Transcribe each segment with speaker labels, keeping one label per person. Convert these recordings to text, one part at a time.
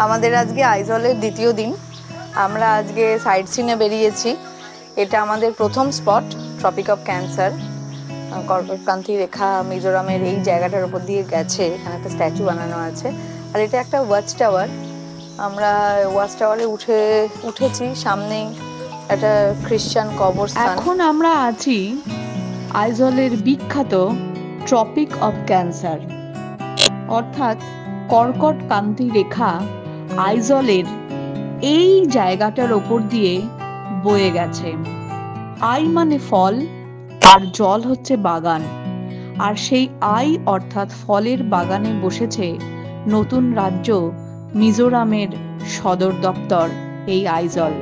Speaker 1: আমাদের আজকে আইজলের দ্বিতীয় দিন। আমরা আজকে সাইট সিনে বেরিয়েছি। এটা আমাদের প্রথম স্পট, ট্রপিক অফ ক্যান্সার। কর্কটক্রান্তি রেখা মিজোরামের এই জায়গাটার উপর দিয়ে গেছে। এখানে একটা স্ট্যাচু বানানো আছে, আর এটা একটা ওয়াচ টাওয়ার। আমরা ওয়াচ টাওয়ারে উঠেছি। সামনেই একটা খ্রিস্টান কবরস্থান।
Speaker 2: এখন আমরা আছি আইজলের বিখ্যাত ট্রপিক অফ ক্যান্সার, অর্থাৎ কর্কটক্রান্তি রেখা আইজলের এই জায়গাটার ওপর দিয়ে বয়ে গেছে। আই মানে ফল, আর জল হচ্ছে বাগান। আর সেই আই অর্থাৎ ফলের বাগানে বসেছে নতুন রাজ্য মিজোরামের সদর দপ্তর এই আইজল।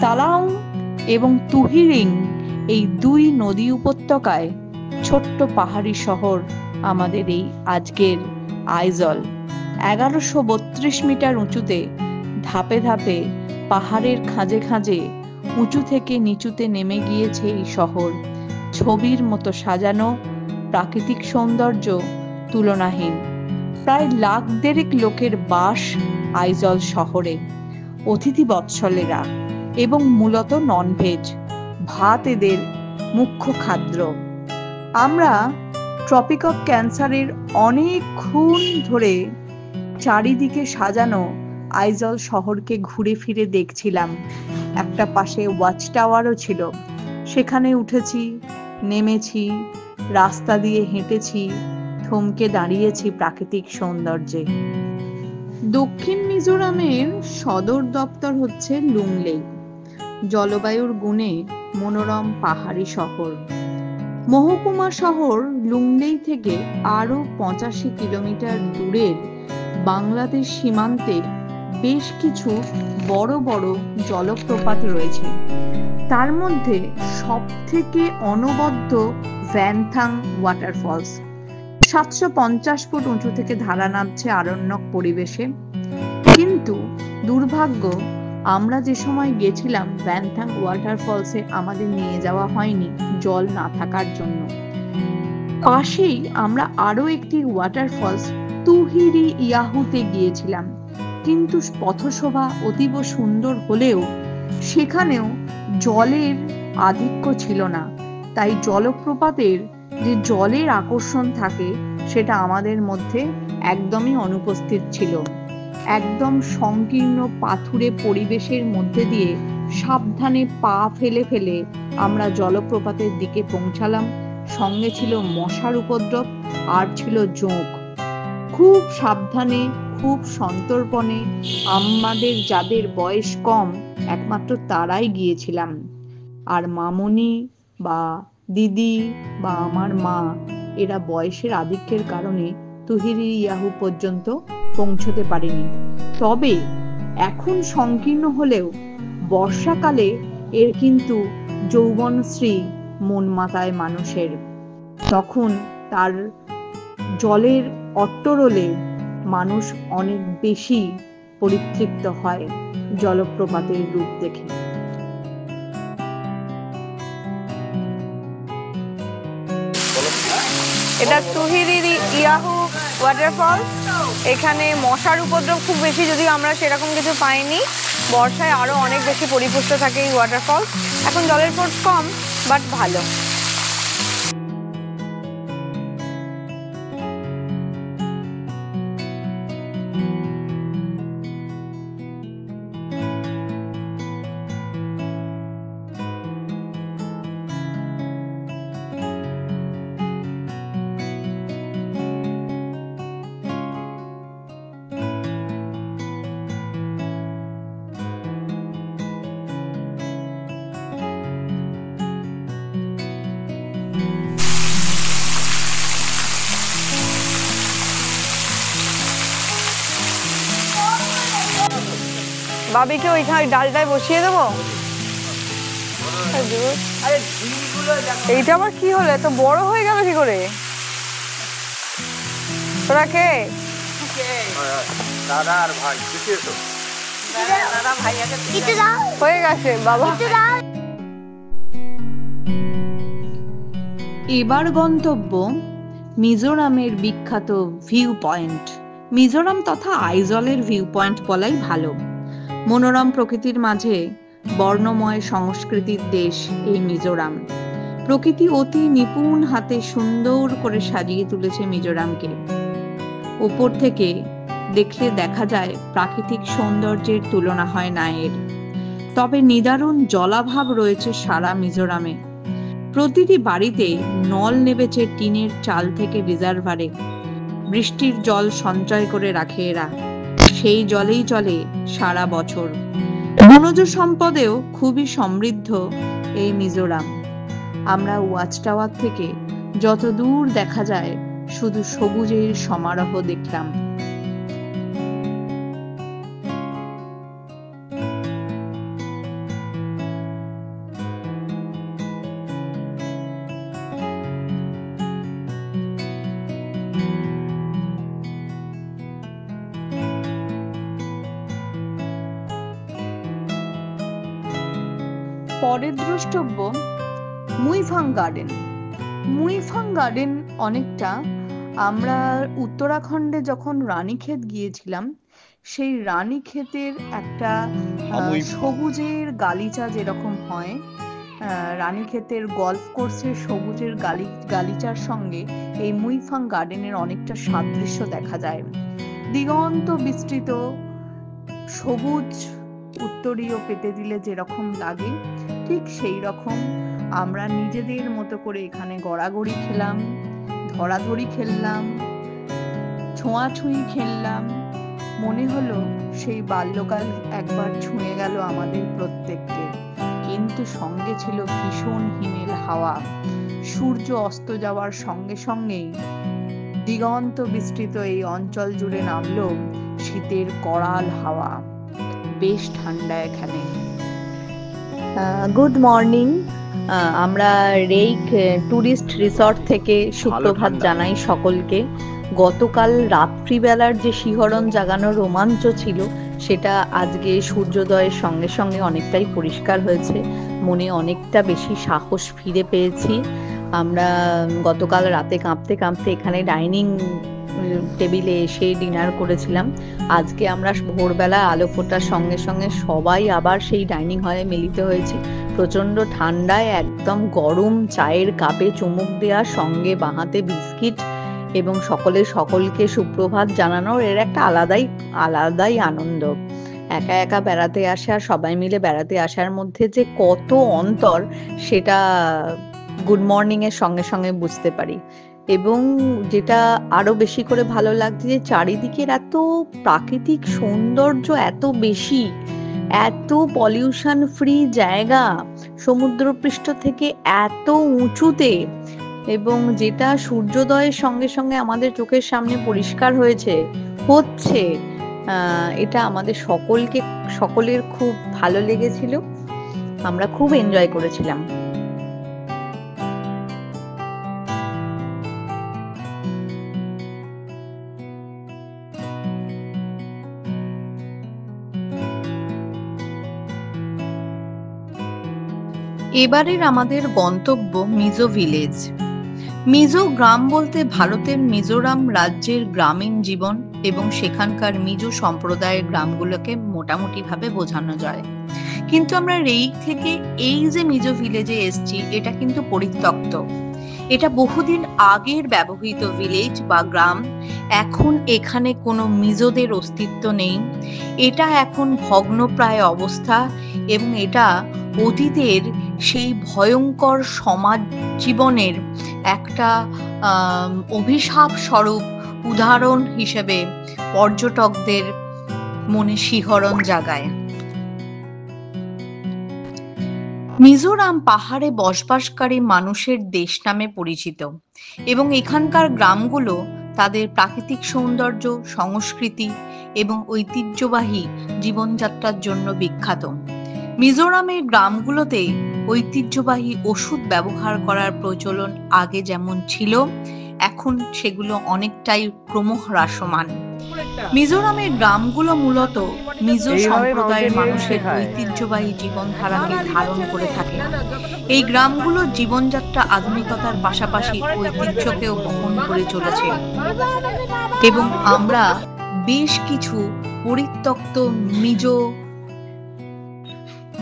Speaker 2: তালাং এবং তুহিরিং এই দুই নদী উপত্যকায় ছোট্ট পাহাড়ি শহর আমাদের এই আজকের আইজল। 1132 মিটার উঁচুতে ধাপে ধাপে পাহাড়ের খাঁজে খাঁজে উঁচু থেকে নিচুতে নেমে গিয়েছে এই শহর। ছবির মতো সাজানো, প্রাকৃতিক সৌন্দর্য তুলনাহীন। প্রায় 1,00,000 লোকের বাস আইজল শহরে। অতিথি বৎসলেরা এবং মূলত ননভেজ, ভাত এদের মুখ্য খাদ্য। আমরা ট্রপিক অফ ক্যান্সারের অনেকক্ষণ ধরে চারিদিকে সাজানো আইজল শহরকে ঘুরে ফিরে দেখছিলাম। একটা পাশে ওয়াচ টাওয়ারও ছিল, সেখানে উঠেছি, নেমেছি, রাস্তা দিয়ে হেঁটেছি, থমকে দাঁড়িয়েছি প্রাকৃতিক সৌন্দর্যে। দক্ষিণ মিজোরামের সদর দপ্তর হচ্ছে লুংলেই, জলবায়ুর গুণে মনোরম পাহাড়ি শহর। মহকুমা শহর লুংলেই থেকে আরো 85 কিলোমিটার দূরের বাংলাদেশ সীমান্তে বেশ কিছু বড় বড় জলপ্রপাত রয়েছে। তার মধ্যে সবথেকে অনবদ্য ভ্যানথাং ওয়াটারফলস। 750 ফুট উঁচু থেকে ধারা নামছে আরণ্যক পরিবেশে। কিন্তু দুর্ভাগ্য, আমরা যে সময় গেছিলাম ভ্যানথাং ওয়াটারফলসে আমাদের নিয়ে যাওয়া হয়নি জল না থাকার জন্য। পাশেই আমরা আরো একটি ওয়াটারফলস তুহিরি ইয়াহুতে গিয়েছিলাম, কিন্তু পথশোভা অতীব সুন্দর হলেও সেখানেও জলের আধিক্য ছিল না। তাই জলপ্রপাতের যে জলের আকর্ষণ থাকে সেটা আমাদের মধ্যে একদমই অনুপস্থিত ছিল। একদম সংকীর্ণ পাথুরে পরিবেশের মধ্যে দিয়ে সাবধানে পা ফেলে ফেলে আমরা জলপ্রপাতের দিকে পৌঁছালাম। সঙ্গে ছিল মশার উপদ্রব আর ছিল জোঁক। খুব সাবধানে, খুব সন্তর্পণে আমাদের যাদের বয়স কম একমাত্র তারাই গিয়েছিলাম। আর মামনি বা দিদি বা আমার মা, এরা বয়সের আধিক্যের কারণে তুহিরি ইয়াহু পর্যন্ত পৌঁছতে পারেনি। তবে এখন সংকীর্ণ হলেও বর্ষাকালে এর কিন্তু যৌবনশ্রী মন মাতায় মানুষের। তখন তার জলের অট্টরোলে মানুষ অনেক বেশি পরিতৃপ্ত হয় জলপ্রপাতের রূপ দেখে।
Speaker 1: এটা তুহিরি ইয়াহু ওয়াটারফল। এখানে মশার উপদ্রব খুব বেশি, যদিও আমরা সেরকম কিছু পাইনি। বর্ষায় আরো অনেক বেশি পরিপুষ্ট থাকে এই ওয়াটারফল। এখন জলের ফোর্স কম, বাট ভালো। বাবিকে ওইখানে ডালটায় বসিয়ে দেবো। এইটা আবার কি হলো, এত বড় হয়ে গেল কি করে? তোরা কে?
Speaker 3: দাদা আর ভাই।
Speaker 1: হয়ে গেছে বাবা।
Speaker 2: এবার গন্তব্য মিজোরামের বিখ্যাত ভিউ পয়েন্ট মিজোরাম তথা আইজলের ভিউ পয়েন্ট বলাই ভালো। মনোরম প্রকৃতির মাঝে বর্ণময় সংস্কৃতির দেশ এই মিজোরাম। প্রকৃতি অতি নিপুণ হাতে সুন্দর করে সাজিয়ে তুলেছে মিজোরামকে। উপর থেকে দেখলে দেখা যায় প্রাকৃতিক সৌন্দর্যের তুলনা হয় না এর। তবে নিদারুণ জলাভাব রয়েছে সারা মিজোরামে। প্রতিটি বাড়িতে নল নেবেছে টিনের চাল থেকে রিজার্ভারে। বৃষ্টির জল সঞ্চয় করে রাখে এরা, সেই জলেই চলে সারা বছর। বনজ সম্পদেও খুবই সমৃদ্ধ এই মিজোরাম। আমরা ওয়াচ টাওয়ার থেকে যত দূর দেখা যায় শুধু সবুজের সমারোহ দেখলাম। পরের দ্রষ্টব্য মুইফাং গার্ডেন। মুইফাং গার্ডেন অনেকটা আমরা উত্তরাখণ্ডে যখন রানীক্ষেত গিয়েছিলাম সেই রানীক্ষেতের একটা সবুজের গালিচা যেরকম হয়, রানীক্ষেতের গল্ফ কোর্সের সবুজের গালিচার সঙ্গে এই মুইফাং গার্ডেনের অনেকটা সাদৃশ্য দেখা যায়। দিগন্ত বিস্তৃত সবুজ উত্তরীয় পেতে দিলে যেরকম লাগে ঠিক সেই রকম আমরা নিজেদের মতো করে এখানে গড়াগড়ি খেলাম, ধরাধরি খেললাম, ছোঁয়াছুঁই খেললাম। মনে হলো সেই বাল্যকাল একবার ছুঁয়ে গেল আমাদের প্রত্যেককে। কিন্তু সঙ্গে ছিল ভীষণ হিমেল হাওয়া। সূর্য অস্ত যাওয়ার সঙ্গে সঙ্গেই দিগন্ত বিস্তৃত এই অঞ্চল জুড়ে নামলো শীতের করাল হাওয়া। বেশ ঠান্ডা এখানে। Good morning. আমরা রেইক টুরিস্ট রিসর্ট থেকে সুপ্রভাত জানাই সকলকে। গতকাল রাত্রিবেলার যে শিহরণ জাগানো রোমাঞ্চ ছিল সেটা আজকে সূর্যোদয়ের সঙ্গে সঙ্গে অনেকটাই পরিষ্কার হয়েছে। মনে অনেকটা বেশি সাহস ফিরে পেয়েছি। আমরা গতকাল রাতে কাঁপতে কাঁপতে এখানে ডাইনিং টেবিলে এসে ডিনার করেছিলাম। আজকে আমরা ভোরবেলা আলো ফোটার সঙ্গে সঙ্গে সবাই আবার সেই ডাইনিং হলে মিলিত হয়েছি। প্রচন্ড ঠান্ডায় একদম গরম চায়ের কাপে চুমুক দেওয়া, সঙ্গে বাঁহাতে বিস্কিট এবং সকলকে সুপ্রভাত জানানোর এর একটা আলাদাই আনন্দ। একা একা বেড়াতে আসা আর সবাই মিলে বেড়াতে আসার মধ্যে যে কত অন্তর সেটা গুড মর্নিং এর সঙ্গে সঙ্গে বুঝতে পারি। এবং যেটা আরো বেশি করে ভালো লাগছে যে চারিদিকের এত প্রাকৃতিক সৌন্দর্য, এত বেশি, এত পলিউশন ফ্রি জায়গা, সমুদ্রপৃষ্ঠ থেকে এত উঁচুতে, এবং যেটা সূর্যোদয়ের সঙ্গে সঙ্গে আমাদের চোখের সামনে পরিষ্কার হচ্ছে এটা আমাদের সকলের খুব ভালো লেগেছিল। আমরা খুব এনজয় করেছিলাম। এবারের আমাদের গন্তব্য মিজো ভিলেজ। মিজো গ্রাম বলতে ভারতের মিজোরাম রাজ্যের গ্রামীণ জীবন এবং সেখানকার মিজো সম্প্রদায়ের গ্রামগুলোকে মোটামুটি ভাবে বোঝানো যায়। কিন্তু আমরা রেইক থেকে এই যে মিজো ভিলেজে এসেছি এটা কিন্তু পরিত্যক্ত। এটা বহুদিন আগের ব্যবহৃত ভিলেজ বা গ্রাম। এখন এখানে কোনো মিজোদের অস্তিত্ব নেই। এটা এখন ভগ্নপ্রায় অবস্থা এবং এটা অতীতের সেই ভয়ঙ্কর সমাজ জীবনের একটা অভিশাপ স্বরূপ উদাহরণ হিসেবে পর্যটকদের মনে শিহরণ জাগায়। মিজোরাম পাহাড়ে বসবাসকারী মানুষের দেশ নামে পরিচিত এবং এখানকার গ্রামগুলো তাদের প্রাকৃতিক সৌন্দর্য, সংস্কৃতি এবং ঐতিহ্যবাহী জীবনযাত্রার জন্য বিখ্যাত। মিজোরামের গ্রামগুলোতে ঐতিহ্যবাহী ওষুধ ব্যবহার করার প্রচলন আগে যেমন ছিল এখন সেগুলো অনেকটাই ক্রমহ্রাসমান। মিজোরামের গ্রামগুলো মূলত মিজো সম্প্রদায়ের মানুষের ঐতিহ্যবাহী জীবনধারাকে ধারণ করে থাকে। এই গ্রামগুলোর জীবনযাত্রা আধুনিকতার পাশাপাশি ঐতিহ্যকেও বহন করে চলেছে এবং আমরা বেশ কিছু পরিত্যক্ত মিজো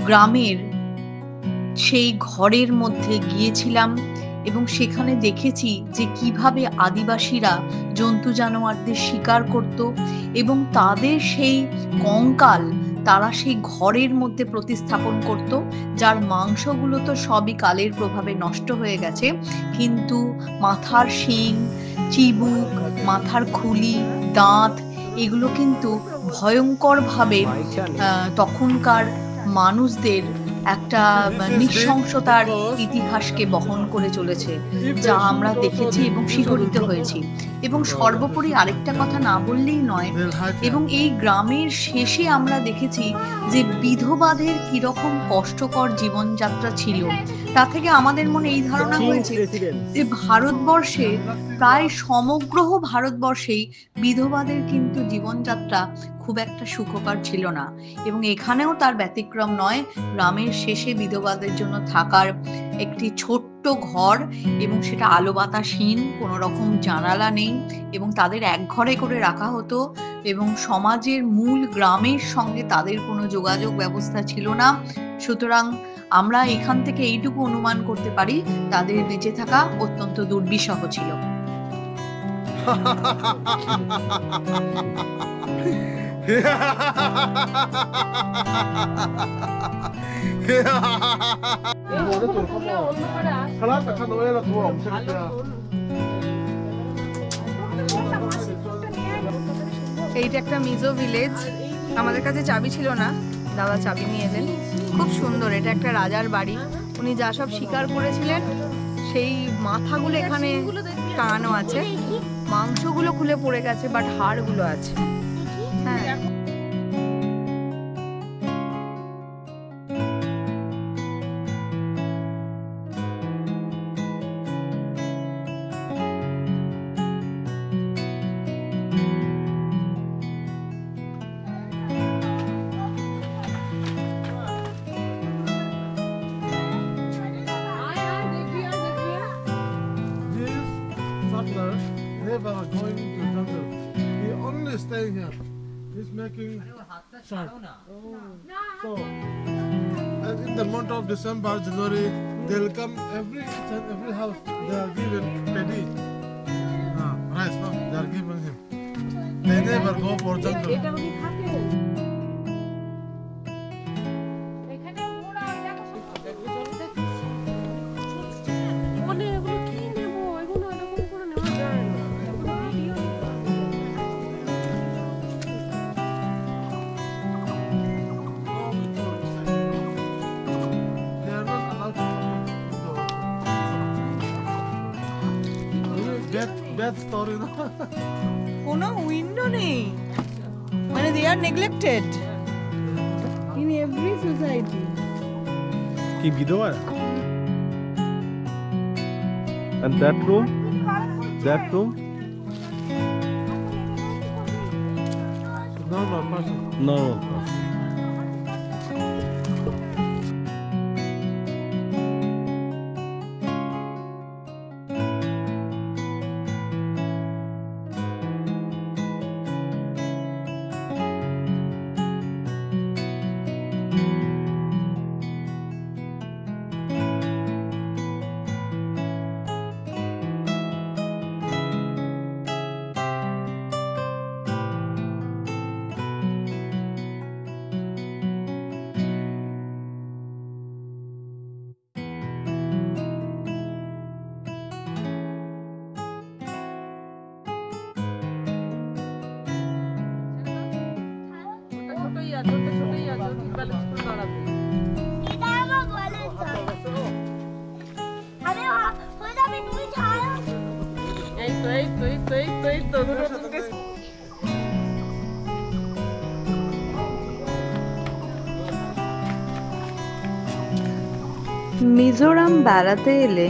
Speaker 2: গ্রামের সেই ঘরের মধ্যে গিয়েছিলাম এবং সেখানে দেখেছি যে কিভাবে আদিবাসীরা জন্তু জানোয়ারদের শিকার করত এবং তাদের সেই কঙ্কাল তারা সেই ঘরের মধ্যে প্রতিস্থাপন করত, যার মাংসগুলো তো সবই কালের প্রভাবে নষ্ট হয়ে গেছে, কিন্তু মাথার শিং, চিবুক, মাথার খুলি, দাঁত এগুলো কিন্তু ভয়ঙ্করভাবে তখনকার মানুষদের একটা নৃশংসতার ইতিহাসকে বহন করে চলেছে, যা আমরা দেখেছি এবং শিহরিত হয়েছি। এবং সর্বোপরি আরেকটা কথা না বললেই নয়, এবং এই গ্রামের শেষে আমরা দেখেছি যে বিধবাদের কিরকম কষ্টকর জীবনযাত্রা ছিল। তা থেকে আমাদের মনে এই ধারণা হয়েছে যে ভারতবর্ষে প্রায় সমগ্র ভারতবর্ষেই বিধবাদের কিন্তু জীবনযাত্রা খুব একটা সুখকর ছিল না, এবং এখানেও তার ব্যতিক্রম নয়। গ্রামের শেষে বিধবাদের জন্য থাকার একটি ছোট্ট ঘর, এবং সেটা আলো বাতাসহীন, কোনো রকম জানালা নেই, এবং তাদের এক ঘরে করে রাখা হতো, এবং সমাজের মূল গ্রামের সঙ্গে তাদের কোনো যোগাযোগ ব্যবস্থা ছিল না। সুতরাং আমরা এখান থেকে এইটুকু অনুমান করতে পারি তাদের বেঁচে থাকা অত্যন্ত দুর্বিষহ ছিল।
Speaker 1: এইটা একটা মিজো ভিলেজ। আমাদের কাছে চাবি ছিল না, দাদা চাবি নিয়ে এলেন। খুব সুন্দর, এটা একটা রাজার বাড়ি। উনি যা সব শিকার করেছিলেন সেই মাথাগুলো এখানে টানানো আছে, মাংসগুলো খুলে পড়ে গেছে, বাট হাড়গুলো আছে। হ্যাঁ,
Speaker 3: never going to jungle. He only stay here. He's making salt. So, and in the month of December, January, they'll come every house. They are given paddy, rice. No, they are giving him. They never go for jungle. Bad story, no?
Speaker 1: কোনো window নেই, মানে they are neglected in every society.
Speaker 3: কি বিধবা? And that room? That room? Normal person. Normal person.
Speaker 2: Mizoram বেড়াতে এলে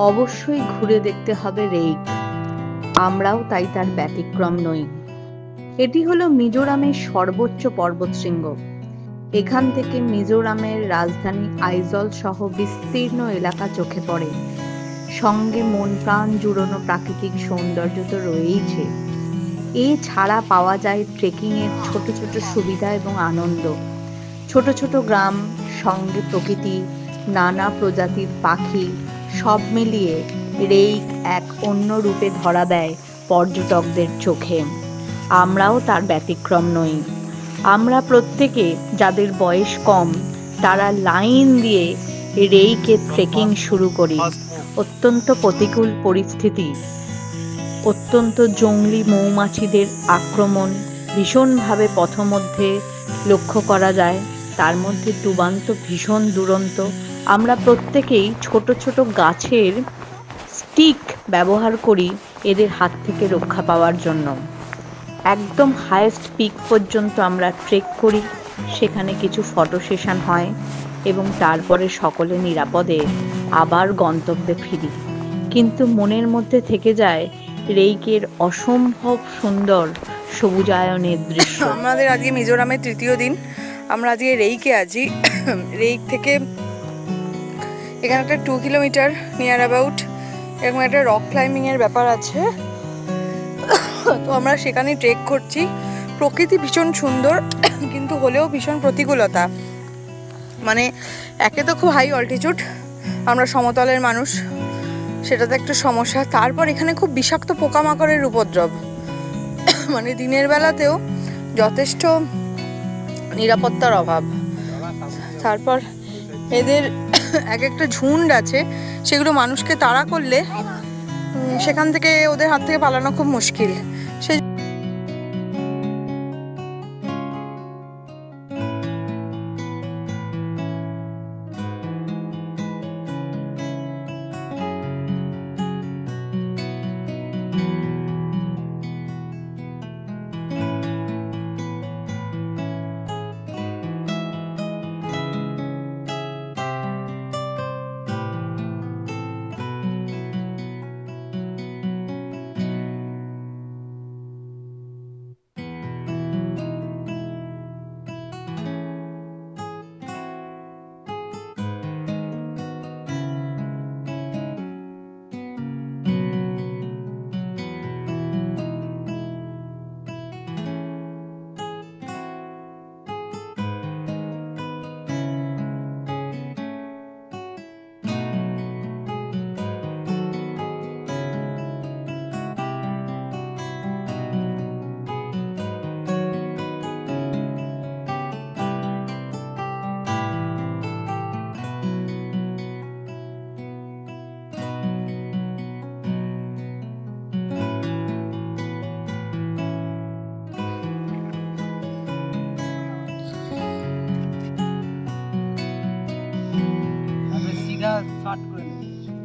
Speaker 2: অবশ্যই ঘুরে দেখতে হবে রেইক। আমরাও তাই তার ব্যতিক্রম নই। এটি হলো মিজোরামের সর্বোচ্চ পর্বতশৃঙ্গ। এখান থেকে মিজোরামের রাজধানী আইজল সহ বিস্তীর্ণ এলাকা চোখে পড়ে। সঙ্গে মন প্রাণ জুড়োনো প্রাকৃতিক সৌন্দর্য তো রয়েইছে। এছাড়া পাওয়া যায় ট্রেকিংয়ের ছোট ছোট সুবিধা এবং আনন্দ। ছোট ছোট গ্রাম, সঙ্গে প্রকৃতি, নানা প্রজাতির পাখি, সব মিলিয়ে রেইক এক অন্য রূপে ধরা দেয় পর্যটকদের চোখে। আমরাও তার ব্যতিক্রম নই। আমরা প্রত্যেকে, যাদের বয়স কম, তারা লাইন দিয়ে রেইকে ট্রেকিং শুরু করি। অত্যন্ত প্রতিকূল পরিস্থিতি, অত্যন্ত জংলি মৌমাছিদের আক্রমণ ভীষণভাবে পথমধ্যে লক্ষ্য করা যায়। তার মধ্যে ডুবান্ত ভীষণ দুরন্ত। আমরা প্রত্যেকেই ছোট ছোট গাছের স্টিক ব্যবহার করি এদের হাত থেকে রক্ষা পাওয়ার জন্য। একদম হায়েস্ট পিক পর্যন্ত আমরা ট্রেক করি, সেখানে কিছু ফটো সেশন হয় এবং তারপরে সকলে নিরাপদে আবার গন্তব্যে ফিরি। কিন্তু মনের মধ্যে থেকে যায় রেইকের অসম্ভব সুন্দর সবুজায়নের দৃশ্য।
Speaker 1: আমাদের আজকে মিজোরামের তৃতীয় দিন। আমরা আজকে রেইকে আছি। রেইক থেকে এখানে একটা 2 কিলোমিটার নিয়ার অ্যাবাউট এরকম একটা রক ক্লাইম্বিংয়ের ব্যাপার আছে। তো আমরা সেখানে ট্রেক করছি। প্রকৃতি ভীষণ সুন্দর, কিন্তু হলেও ভীষণ প্রতিকূলতা। মানে একে তো খুব হাই অল্টিটিউড, আমরা সমতলের মানুষ, সেটা তো একটা সমস্যা। তারপর এখানে খুব বিষাক্ত পোকামাকড়ের উপদ্রব। মানে দিনের বেলাতেও যথেষ্ট নিরাপত্তার অভাব। তারপর এদের এক একটা ঝুন্ড আছে, সেগুলো মানুষকে তাড়া করলে সেখান থেকে ওদের হাত থেকে পালানো খুব মুশকিল। সেই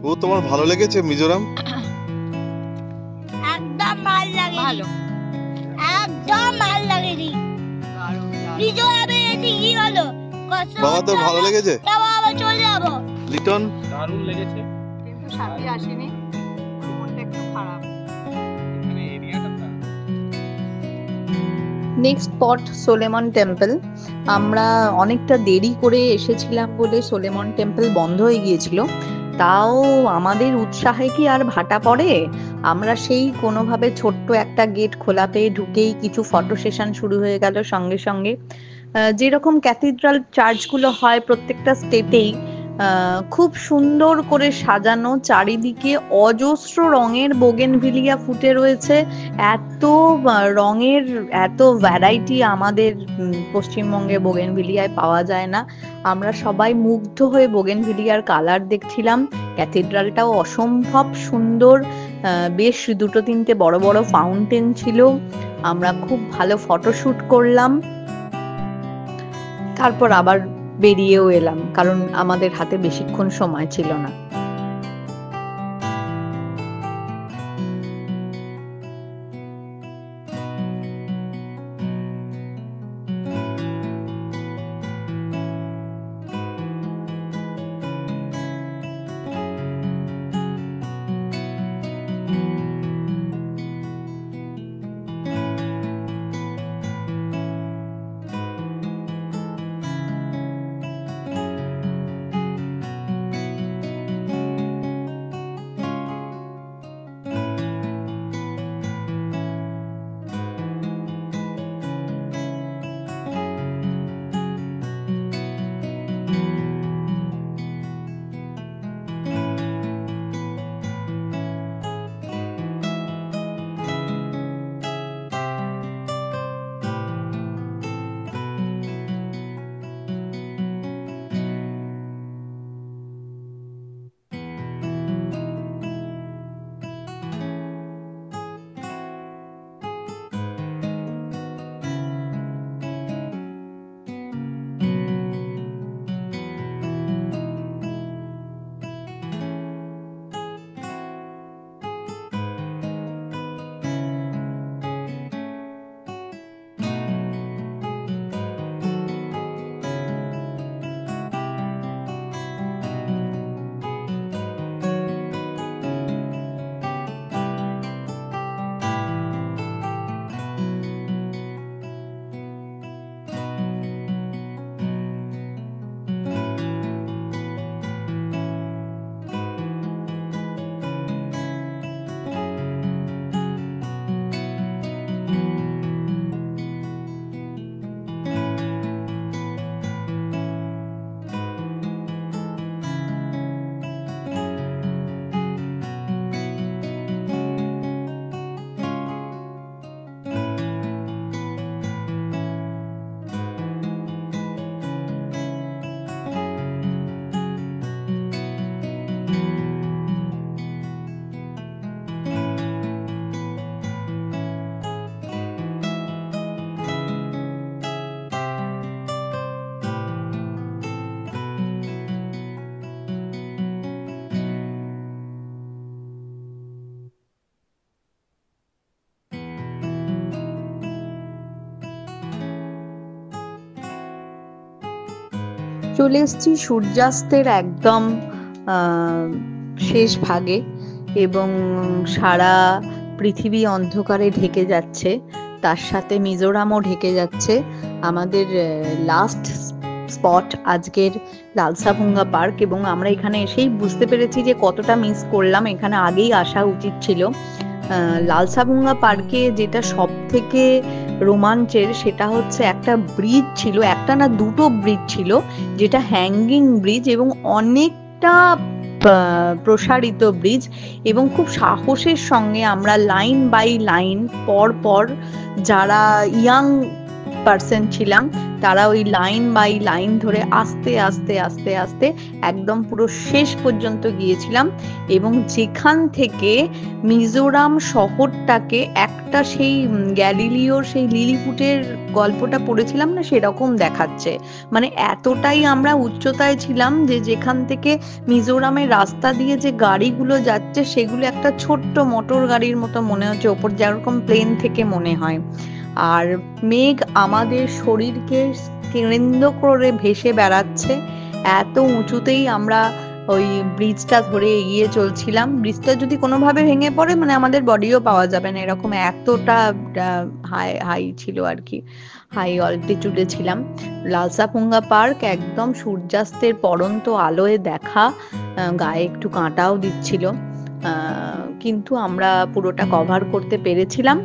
Speaker 4: ও তোমার ভালো লেগেছে মিজোরাম?
Speaker 5: একদম ভালো লাগে, একদম ভালো লাগেনি। মিজোরামে এসে কি হলো?
Speaker 4: বাবা তোর ভালো লেগেছে?
Speaker 5: বাবা চলে যাবো।
Speaker 4: লিটন?
Speaker 6: দারুণ লেগেছে,
Speaker 1: কিন্তু সাথে আসেনি, মনটা একটু খারাপ।
Speaker 6: এখানে এরিয়াটা
Speaker 2: নেক্সট স্পট সোলেমন টেম্পল। আমরা অনেকটা দেরি করে এসেছিলাম বলে সোলেমন টেম্পল বন্ধ হয়ে গিয়েছিল। তাও আমাদের উৎসাহে কি আর ভাটা পড়ে? আমরা সেই কোনোভাবে ছোট্ট একটা গেট খোলা পেয়ে ঢুকেই কিছু ফটো সেশন শুরু হয়ে গেল সঙ্গে সঙ্গে। যেরকম ক্যাথিড্রাল চার্চগুলো হয় প্রত্যেকটা স্টেটেই, খুব সুন্দর করে সাজানো, চারিদিকে অজস্র রঙের বোগেনভিলিয়া ফুটে রয়েছে। এত রঙের এত ভ্যারাইটি আমাদের পশ্চিমবঙ্গে বোগেনভিলিয়ায় পাওয়া যায় না। আমরা সবাই মুগ্ধ হয়ে বোগেনভিলিয়ার কালার দেখছিলাম। ক্যাথিড্রালটাও অসম্ভব সুন্দর, বেশ 2-3টে বড় বড় ফাউন্টেন ছিল। আমরা খুব ভালো ফটোশুট করলাম, তারপর আবার বেরিয়েও এলাম, কারণ আমাদের হাতে বেশিক্ষণ সময় ছিল না। চলে এসেছি সূর্যাস্তের একদম শেষ ভাগে এবং সারা পৃথিবী অন্ধকারে ঢেকে যাচ্ছে, তার সাথে মিজোরামও ঢেকে যাচ্ছে। আমাদের লাস্ট স্পট আজকের লালসাভুঙ্গা পার্ক, এবং আমরা এখানে এসেই বুঝতে পেরেছি যে কতটা মিস করলাম, এখানে আগেই আসা উচিত ছিল। লালসাভুঙ্গা পার্কে যেটা সব থেকে রোমাঞ্চের সেটা হচ্ছে একটা ব্রিজ ছিল, একটা না দুটো ব্রিজ ছিল, যেটা হ্যাঙ্গিং ব্রিজ এবং অনেকটা প্রসারিত ব্রিজ, এবং খুব সাহসের সঙ্গে আমরা লাইন বাই লাইন পর পর যারা ইয়াং পার্সন ছিলাম তারা ওই লাইন বাই লাইন ধরে আস্তে আস্তে আস্তে আস্তে একদম পুরো শেষ পর্যন্ত গিয়েছিলাম, এবং যেখান থেকে মিজোরাম শহরটাকে একটা সেই গ্যালিলিওর সেই লিলিপুটের গল্পটা পড়েছিলাম না, সেরকম দেখাচ্ছে। মানে এতটাই আমরা উচ্চতায় ছিলাম যে যেখান থেকে মিজোরামের রাস্তা দিয়ে যে গাড়িগুলো যাচ্ছে সেগুলো একটা ছোট্ট মোটর গাড়ির মতো মনে হচ্ছে, ওপর যেরকম প্লেন থেকে মনে হয়। আর মেঘ আমাদের শরীরকে কেন্দ্র করে ভেসে বেড়াচ্ছে, এত উঁচুতেই আমরা ওই ব্রিজটা ধরে এগিয়ে চলছিলাম। ব্রিজটা যদি কোনোভাবে ভেঙে পড়ে মানে আমাদের বডিও পাওয়া যাবে না, এরকম এতটা হাই ছিল আর কি, হাই অল্টিটিউডে ছিলাম। লালসাভুঙ্গা পার্ক একদম সূর্যাস্তের পড়ন্ত আলোয় দেখা, গায়ে একটু কাঁটাও দিচ্ছিল, কিন্তু আমরা পুরোটা কভার করতে পেরেছিলাম।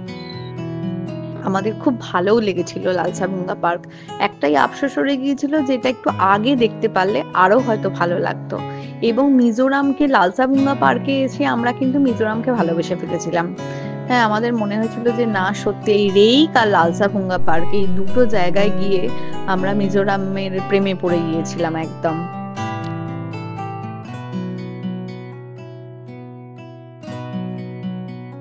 Speaker 2: আমাদের খুব ভালোও লেগেছিল লালসাভুঙ্গা পার্ক। একটাই আফসোস রয়ে গিয়েছিল যেটা একটু আগে দেখতে পারলে আরো হয়তো ভালো লাগতো। এবং মিজোরামকে লালসাভুঙ্গা পার্কে এসে আমরা কিন্তু মিজোরামকে ভালোবেসে ফেলেছিলাম। হ্যাঁ, আমাদের মনে হয়েছিল যে না সত্যি এই রেইক আর লালসাভুঙ্গা পার্ক এই দুটো জায়গায় গিয়ে আমরা মিজোরামের প্রেমে পড়ে গিয়েছিলাম একদম।